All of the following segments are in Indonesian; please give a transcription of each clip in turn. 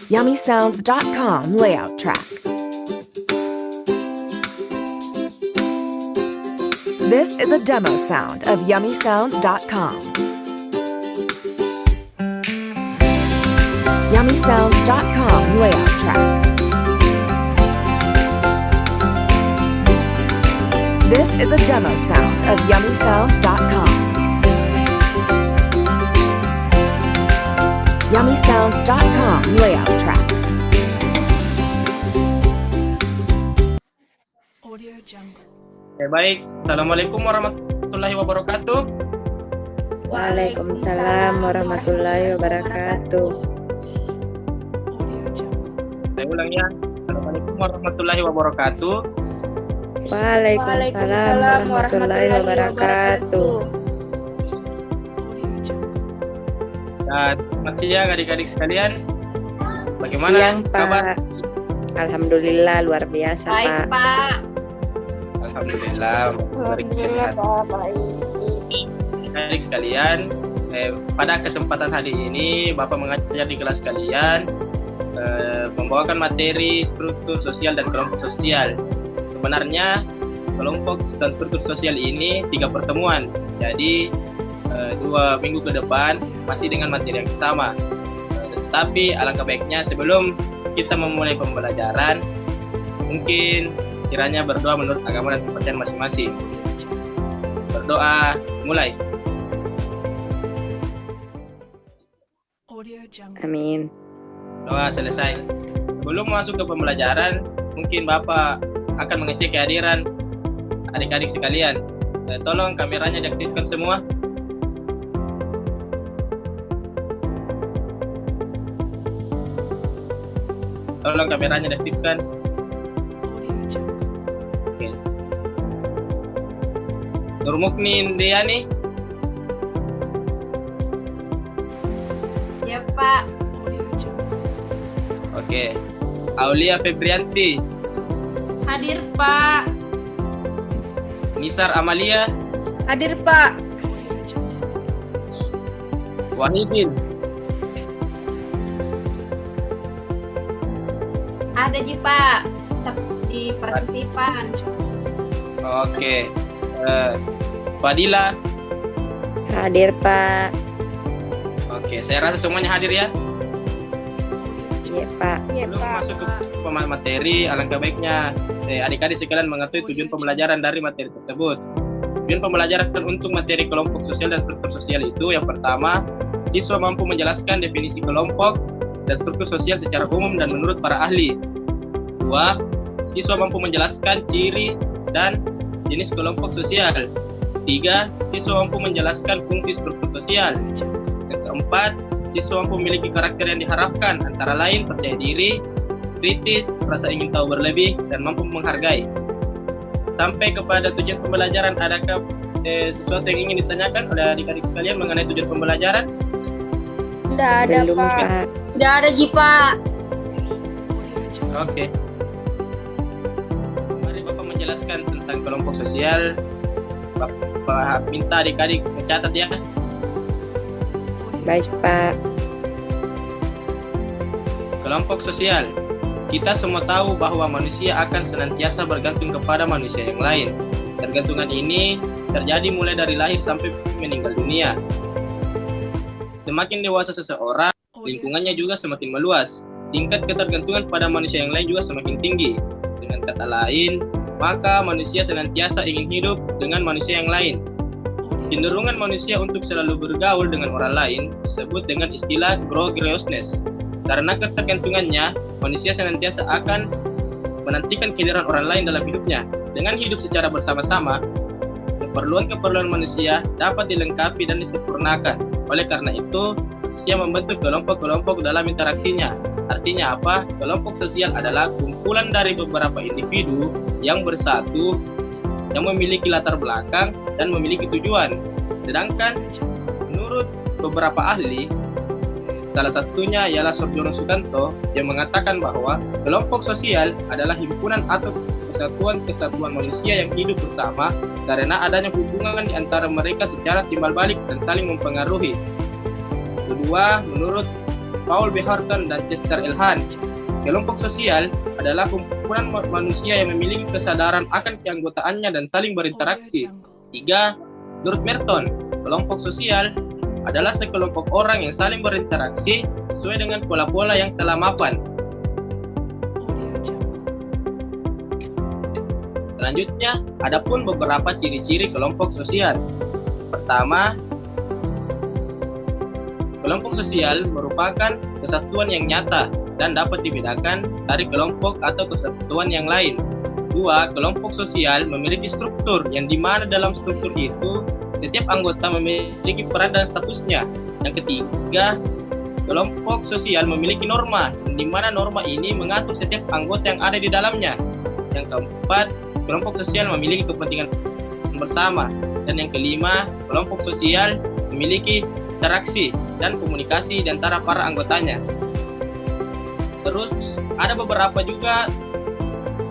YummySounds.com layout track. This is a demo sound of YummySounds.com. YummySounds.com layout track. This is a demo sound of YummySounds.com. YummySounds.com layout track. Audio Jungle. Baik, Assalamualaikum warahmatullahi wabarakatuh. Waalaikumsalam warahmatullahi wabarakatuh. Audio Jungle. Saya ulang ya. Assalamualaikum warahmatullahi wabarakatuh. Waalaikumsalam warahmatullahi wabarakatuh. Audio Jungle. Dan selamat siang adik-adik sekalian. Bagaimana Siang, kabar? Pak. Alhamdulillah luar biasa, Baik, Pak. Pak. Alhamdulillah. Adik-adik sekalian, pada kesempatan hari ini Bapak mengajar di kelas kalian membawakan materi struktur sosial dan kelompok sosial. Sebenarnya kelompok dan struktur sosial ini 3 pertemuan. Jadi 2 minggu ke depan masih dengan materi yang sama. Tetapi alangkah baiknya sebelum kita memulai pembelajaran, mungkin kiranya berdoa menurut agama dan kepercayaan masing-masing. Berdoa, mulai. Audio Jungle. Amin. Doa selesai. Sebelum masuk ke pembelajaran, mungkin Bapak akan mengecek kehadiran adik-adik sekalian. Tolong kameranya diaktifkan semua. Tolong kameranya diaktifkan. Audio Jungle. Oke. Nurmukni Deyani. Ya, Pak. Audio Jungle. Oke. Aulia Febrianti. Hadir, Pak. Nisar Amalia. Hadir, Pak. Audio Jungle. Wahidin. Ada ji, Pak. Di partisipan. Oke. Fadila. Hadir, Pak. Oke, saya rasa semuanya hadir ya. Iya, Pak. Sebelum masuk ke materi, alangkah baiknya adik-adik sekalian mengetahui tujuan pembelajaran dari materi tersebut. Tujuan pembelajaran untuk materi kelompok sosial dan struktur sosial itu yang pertama, siswa mampu menjelaskan definisi kelompok dan struktur sosial secara umum dan menurut para ahli. 2. Siswa mampu menjelaskan ciri dan jenis kelompok sosial. 3. Siswa mampu menjelaskan fungsi struktur sosial. Yang keempat, siswa mampu memiliki karakter yang diharapkan, antara lain percaya diri, kritis, rasa ingin tahu berlebih, dan mampu menghargai. Sampai kepada tujuan pembelajaran, adakah sesuatu yang ingin ditanyakan oleh adik-adik sekalian mengenai tujuan pembelajaran? Tidak ada, Belum, Pak. Pak. Tidak ada ji, Pak. Oke. Mari Bapak menjelaskan tentang kelompok sosial. Bapak minta adik-adik mencatat ya. Baik, Pak. Kelompok sosial. Kita semua tahu bahwa manusia akan senantiasa bergantung kepada manusia yang lain. Tergantungan ini terjadi mulai dari lahir sampai meninggal dunia. Semakin dewasa seseorang, lingkungannya juga semakin meluas. Tingkat ketergantungan pada manusia yang lain juga semakin tinggi. Dengan kata lain, maka manusia senantiasa ingin hidup dengan manusia yang lain. Cenderungan manusia untuk selalu bergaul dengan orang lain disebut dengan istilah gregariousness. Karena ketergantungannya, manusia senantiasa akan menantikan kehadiran orang lain dalam hidupnya. Dengan hidup secara bersama-sama, keperluan-keperluan manusia dapat dilengkapi dan disempurnakan. Oleh karena itu, manusia membentuk kelompok-kelompok dalam interaksinya. Artinya apa? Kelompok sosial adalah kumpulan dari beberapa individu yang bersatu, yang memiliki latar belakang dan memiliki tujuan. Sedangkan menurut beberapa ahli, salah satunya ialah Sorjono Sukanto yang mengatakan bahwa kelompok sosial adalah himpunan atau kesatuan manusia yang hidup bersama karena adanya hubungan di antara mereka secara timbal balik dan saling mempengaruhi. Kedua, menurut Paul B. Horton dan Chester L. Hunt. Kelompok sosial adalah kumpulan manusia yang memiliki kesadaran akan keanggotaannya dan saling berinteraksi. 3. Menurut Merton, kelompok sosial adalah sekelompok orang yang saling berinteraksi sesuai dengan pola-pola yang telah mapan. Selanjutnya, adapun beberapa ciri-ciri kelompok sosial. Pertama, kelompok sosial merupakan kesatuan yang nyata dan dapat dibedakan dari kelompok atau kesatuan yang lain. 2. Kelompok sosial memiliki struktur yang dimana dalam struktur itu setiap anggota memiliki peran dan statusnya. Yang ketiga, kelompok sosial memiliki norma, di mana norma ini mengatur setiap anggota yang ada di dalamnya. Yang keempat, kelompok sosial memiliki kepentingan bersama. Dan yang kelima, kelompok sosial memiliki interaksi dan komunikasi di antara para anggotanya. Terus, ada beberapa juga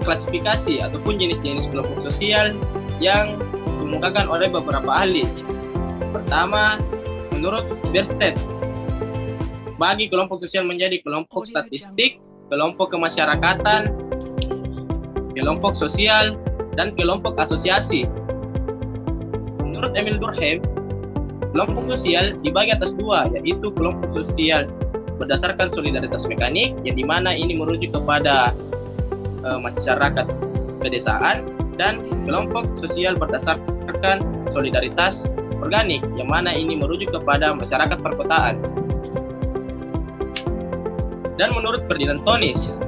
klasifikasi ataupun jenis-jenis kelompok sosial yang dikemukakan oleh beberapa ahli. Pertama, menurut Bierstedt, bagi kelompok sosial menjadi kelompok statistik, kelompok kemasyarakatan, kelompok sosial, dan kelompok asosiasi. Menurut Emil Durkheim, kelompok sosial dibagi atas dua, yaitu kelompok sosial berdasarkan solidaritas mekanik, yang dimana ini merujuk kepada masyarakat pedesaan, dan kelompok sosial berdasarkan solidaritas organik, yang mana ini merujuk kepada masyarakat perkotaan. Dan menurut Ferdinand Tönnies,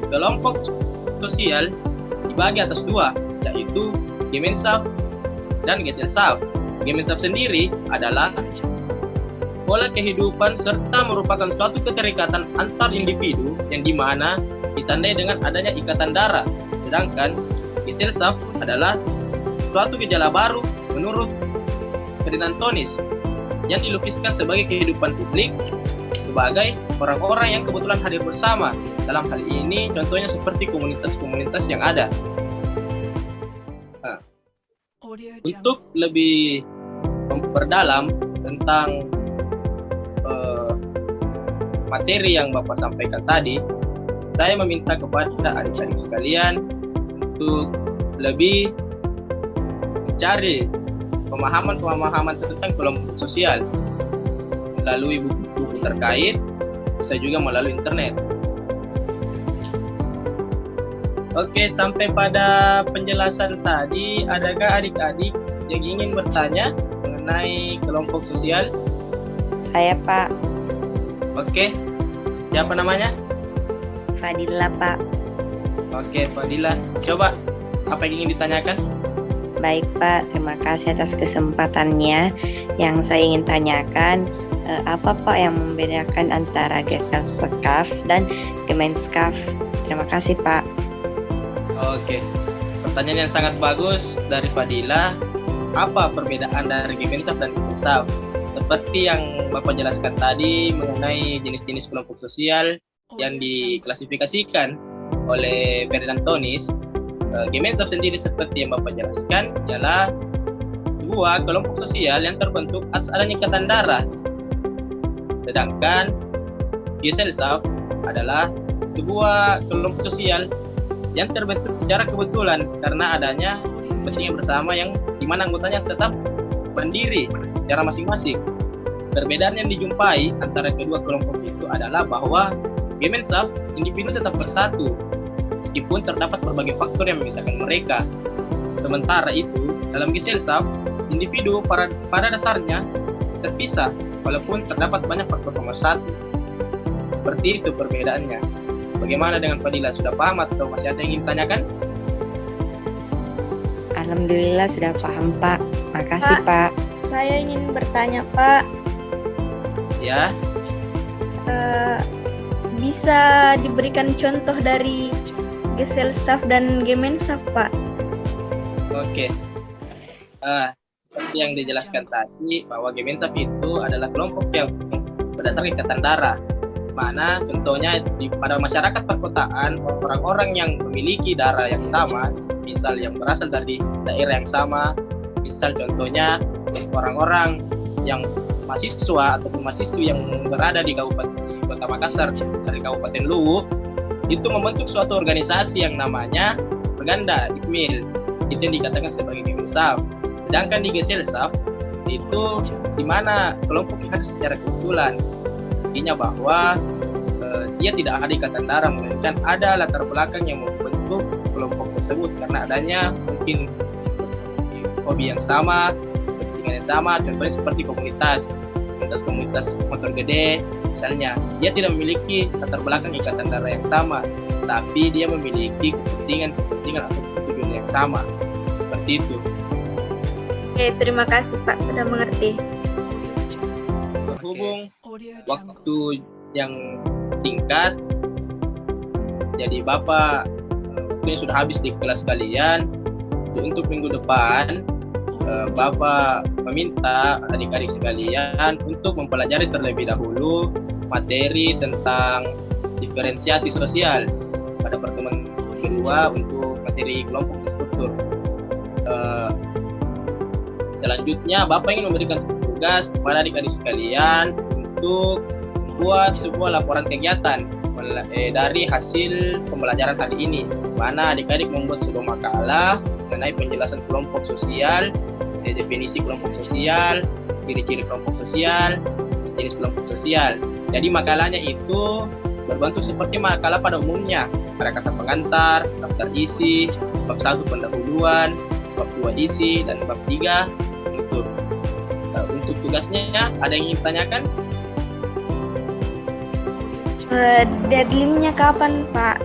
kelompok sosial dibagi atas dua, yaitu Gemeinschaft dan Gesellschaft. Gemeinschaft sendiri adalah pola kehidupan serta merupakan suatu keterikatan antar individu yang dimana ditandai dengan adanya ikatan darah. Sedangkan Gesellschaft adalah suatu gejala baru menurut Ferdinand Tönnies yang dilukiskan sebagai kehidupan publik sebagai orang-orang yang kebetulan hadir bersama. Dalam hal ini contohnya seperti komunitas-komunitas yang ada. Untuk lebih memperdalam tentang materi yang Bapak sampaikan tadi, saya meminta kepada adik-adik sekalian untuk lebih mencari pemahaman-pemahaman tentang kelompok sosial melalui buku-buku terkait, bisa juga melalui internet. Oke, sampai pada penjelasan tadi, adakah adik-adik yang ingin bertanya mengenai kelompok sosial? Saya, Pak. Oke, siapa namanya? Fadila, Pak. Oke, Fadila. Coba, apa yang ingin ditanyakan? Baik, Pak. Terima kasih atas kesempatannya. Yang saya ingin tanyakan, apa, Pak, yang membedakan antara Gesellschaft dan Gemeinschaft? Terima kasih, Pak. Oke, pertanyaan yang sangat bagus dari Fadila. Apa perbedaan dari Gemeinschaft dan Gesellschaft? Seperti yang Bapak jelaskan tadi mengenai jenis-jenis kelompok sosial yang diklasifikasikan oleh Ferdinand Tönnies, Gemeinschaft sendiri seperti yang Bapak jelaskan ialah dua kelompok sosial yang terbentuk atas adanya ikatan darah. Sedangkan Gesellschaft adalah sebuah kelompok sosial yang terbentuk secara kebetulan karena adanya kepentingan bersama yang dimana anggotanya tetap mandiri secara masing-masing. Perbedaan yang dijumpai antara kedua kelompok itu adalah bahwa Gemeinschaft individu tetap bersatu meskipun terdapat berbagai faktor yang memisahkan mereka. Sementara itu, dalam Gesellschaft, individu pada dasarnya terpisah walaupun terdapat banyak faktor pemersatu. Seperti itu perbedaannya. Bagaimana dengan Fadila? Sudah paham atau masih ada yang ingin ditanyakan? Alhamdulillah sudah paham, Pak. Makasih, Pak. Saya ingin bertanya, Pak. Ya, Bisa diberikan contoh dari Gesellschaft dan Gemeinschaft, Pak? oke. Seperti yang dijelaskan tadi bahwa Gemeinschaft itu adalah kelompok yang berdasarkan ikatan darah. Mana contohnya pada masyarakat perkotaan, orang-orang yang memiliki darah yang sama, misal yang berasal dari daerah yang sama, misal contohnya orang-orang yang mahasiswa ataupun mahasiswi yang berada di Kota Makassar dari Kabupaten Luwu itu membentuk suatu organisasi yang namanya Perganda Ikmil. Itu yang dikatakan sebagai Gemensaf. Sedangkan di Geselsaf itu di mana kelompok yang ada secara kebetulan. Artinya bahwa dia tidak ada ikatan darah, melainkan ada latar belakang yang membentuk kelompok tersebut karena adanya mungkin hobi yang sama, kepentingan yang sama, contohnya seperti komunitas motor gede misalnya. Dia tidak memiliki latar belakang ikatan darah yang sama, tapi dia memiliki kepentingan atau tujuan yang sama. Seperti itu. Oke, terima kasih Pak, sudah mengerti. Berhubung waktu yang singkat, jadi Bapak waktunya sudah habis di kelas kalian. Untuk minggu depan Bapak meminta adik-adik sekalian untuk mempelajari terlebih dahulu materi tentang diferensiasi sosial pada pertemuan kedua untuk materi kelompok struktur. Selanjutnya Bapak ingin memberikan tugas kepada adik-adik sekalian untuk membuat sebuah laporan kegiatan dari hasil pembelajaran hari ini, mana adik-adik membuat sebuah makalah mengenai penjelasan kelompok sosial, definisi kelompok sosial, ciri-ciri kelompok sosial, jenis kelompok sosial. Jadi makalahnya itu berbentuk seperti makalah pada umumnya, ada kata pengantar, daftar isi, bab 1 pendahuluan, bab 2 isi, dan bab 3 untuk tugasnya. Ada yang ingin ditanyakan? Deadline-nya kapan, Pak?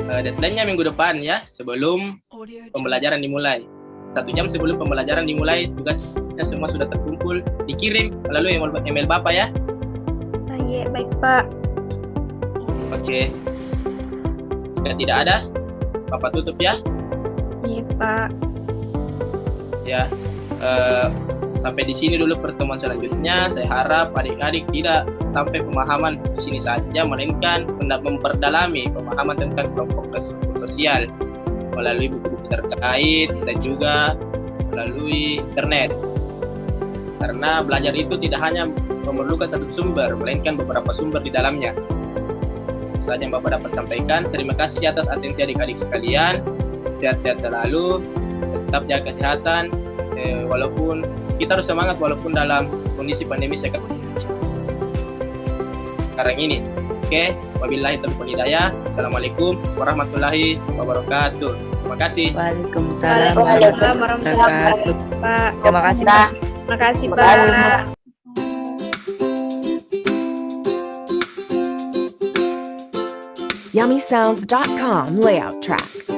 Deadline-nya minggu depan ya, sebelum pembelajaran dimulai. 1 jam sebelum pembelajaran dimulai, tugasnya semua sudah terkumpul, dikirim melalui email Bapak ya. Iya, baik Pak. Oke. Jika tidak ada, Bapak tutup ya. Iya Pak. Ya, sampai di sini dulu pertemuan selanjutnya. Saya harap adik-adik tidak sampai pemahaman di sini saja, melainkan memperdalami pemahaman tentang kelompok sosial melalui buku-buku terkait dan juga melalui internet. Karena belajar itu tidak hanya memerlukan satu sumber, melainkan beberapa sumber di dalamnya. Itu saja yang Bapak dapat sampaikan. Terima kasih atas atensi adik-adik sekalian. Sehat-sehat selalu, tetap jaga kesehatan. Walaupun kita harus semangat walaupun dalam kondisi pandemi sekarang ini. Oke, wabillahi taufiq wal hidayah. Assalamualaikum warahmatullahi wabarakatuh. Terima kasih. Waalaikumsalam Waalaikumsalam warahmatullahi wabarakatuh. Pak. Terima kasih Pak. Terima kasih Terima kasih, Pak. Pak. YummySounds.com layout track.